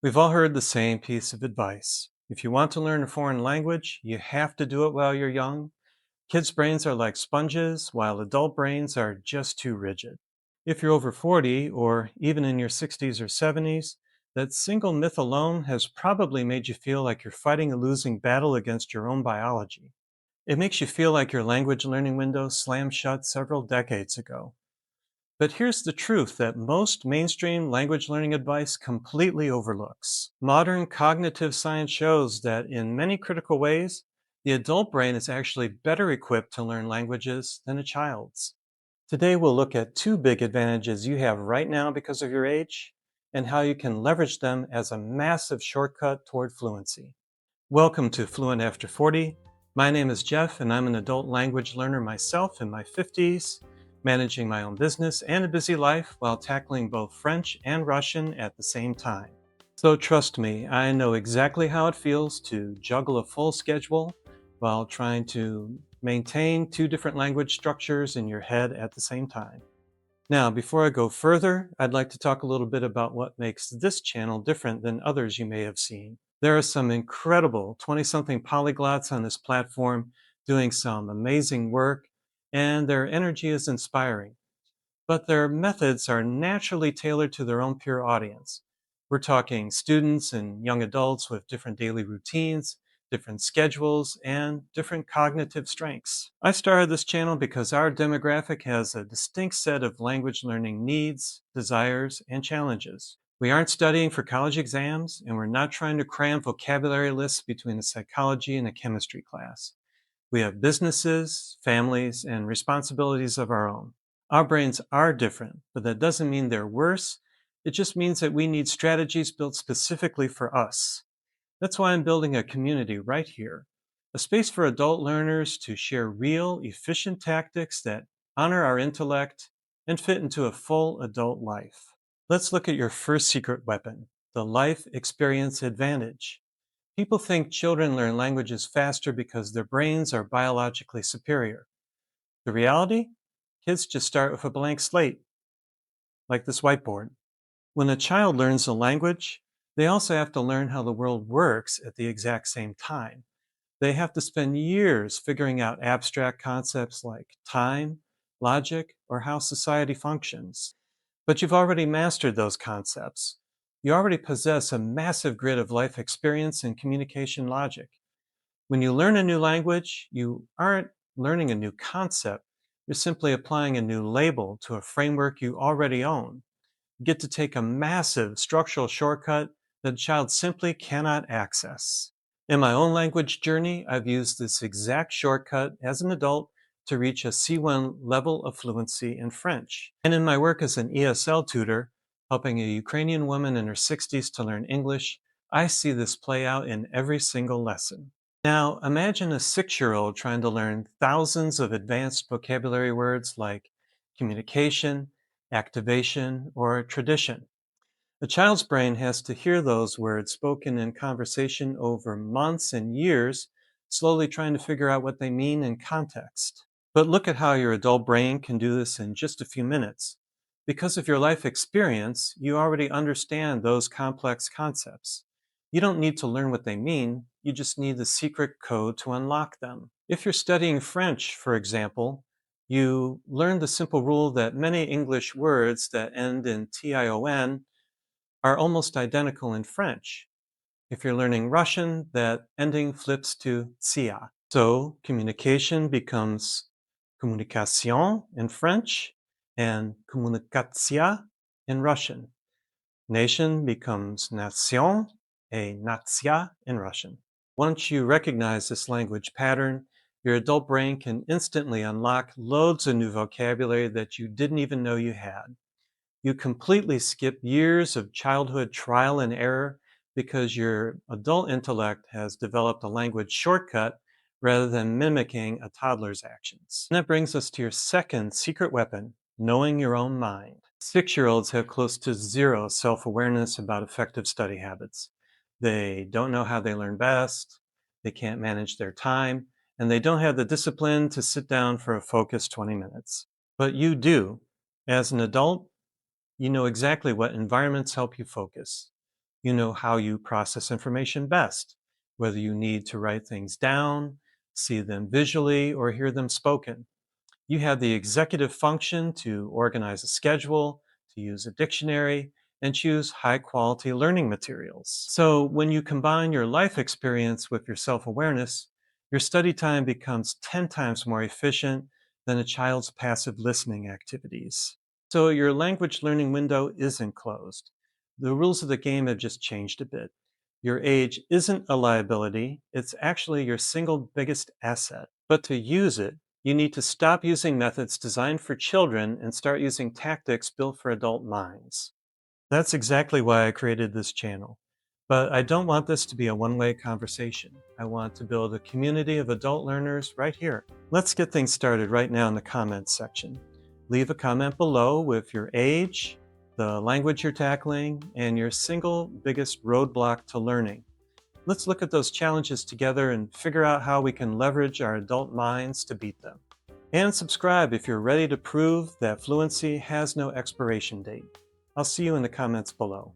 We've all heard the same piece of advice. If you want to learn a foreign language, you have to do it while you're young. Kids' brains are like sponges, while adult brains are just too rigid. If you're over 40 or even in your 60s or 70s, that single myth alone has probably made you feel like you're fighting a losing battle against your own biology. It makes you feel like your language learning window slammed shut several decades ago. But here's the truth that most mainstream language learning advice completely overlooks. Modern cognitive science shows that in many critical ways, the adult brain is actually better equipped to learn languages than a child's. Today, we'll look at two big advantages you have right now because of your age and how you can leverage them as a massive shortcut toward fluency. Welcome to Fluent After 40. My name is Jeff, and I'm an adult language learner myself in my 50s, managing my own business and a busy life while tackling both French and Russian at the same time. So trust me, I know exactly how it feels to juggle a full schedule while trying to maintain two different language structures in your head at the same time. Now, before I go further, I'd like to talk a little bit about what makes this channel different than others you may have seen. There are some incredible 20-something polyglots on this platform doing some amazing work, and their energy is inspiring. But their methods are naturally tailored to their own pure audience. We're talking students and young adults with different daily routines, different schedules, and different cognitive strengths. I started this channel because our demographic has a distinct set of language learning needs, desires, and challenges. We aren't studying for college exams, and we're not trying to cram vocabulary lists between a psychology and a chemistry class. We have businesses, families, and responsibilities of our own. Our brains are different, but that doesn't mean they're worse. It just means that we need strategies built specifically for us. That's why I'm building a community right here, a space for adult learners to share real, efficient tactics that honor our intellect and fit into a full adult life. Let's look at your first secret weapon, the life experience advantage. People think children learn languages faster because their brains are biologically superior. The reality? Kids just start with a blank slate, like this whiteboard. When a child learns a language, they also have to learn how the world works at the exact same time. They have to spend years figuring out abstract concepts like time, logic, or how society functions. But you've already mastered those concepts. You already possess a massive grid of life experience and communication logic. When you learn a new language, you aren't learning a new concept. You're simply applying a new label to a framework you already own. You get to take a massive structural shortcut that a child simply cannot access. In my own language journey, I've used this exact shortcut as an adult to reach a C1 level of fluency in French. And in my work as an ESL tutor, helping a Ukrainian woman in her 60s to learn English, I see this play out in every single lesson. Now, imagine a 6-year-old trying to learn thousands of advanced vocabulary words like communication, activation, or tradition. A child's brain has to hear those words spoken in conversation over months and years, slowly trying to figure out what they mean in context. But look at how your adult brain can do this in just a few minutes. Because of your life experience, you already understand those complex concepts. You don't need to learn what they mean, you just need the secret code to unlock them. If you're studying French, for example, you learn the simple rule that many English words that end in tion are almost identical in French. If you're learning Russian, that ending flips to tsia. So communication becomes communication in French and kommunikacja in Russian. Nation becomes nation and nacja in Russian. Once you recognize this language pattern, your adult brain can instantly unlock loads of new vocabulary that you didn't even know you had. You completely skip years of childhood trial and error because your adult intellect has developed a language shortcut rather than mimicking a toddler's actions. And that brings us to your second secret weapon, knowing your own mind. 6-year-olds have close to zero self-awareness about effective study habits. They don't know how they learn best, they can't manage their time, and they don't have the discipline to sit down for a focused 20 minutes. But you do. As an adult, you know exactly what environments help you focus. You know how you process information best, whether you need to write things down, see them visually, or hear them spoken. You have the executive function to organize a schedule, to use a dictionary, and choose high quality learning materials. So, when you combine your life experience with your self awareness, your study time becomes 10 times more efficient than a child's passive listening activities. So, your language learning window isn't closed. The rules of the game have just changed a bit. Your age isn't a liability, it's actually your single biggest asset. But to use it, you need to stop using methods designed for children and start using tactics built for adult minds. That's exactly why I created this channel. But I don't want this to be a one-way conversation. I want to build a community of adult learners right here. Let's get things started right now in the comments section. Leave a comment below with your age, the language you're tackling, and your single biggest roadblock to learning. Let's look at those challenges together and figure out how we can leverage our adult minds to beat them. And subscribe if you're ready to prove that fluency has no expiration date. I'll see you in the comments below.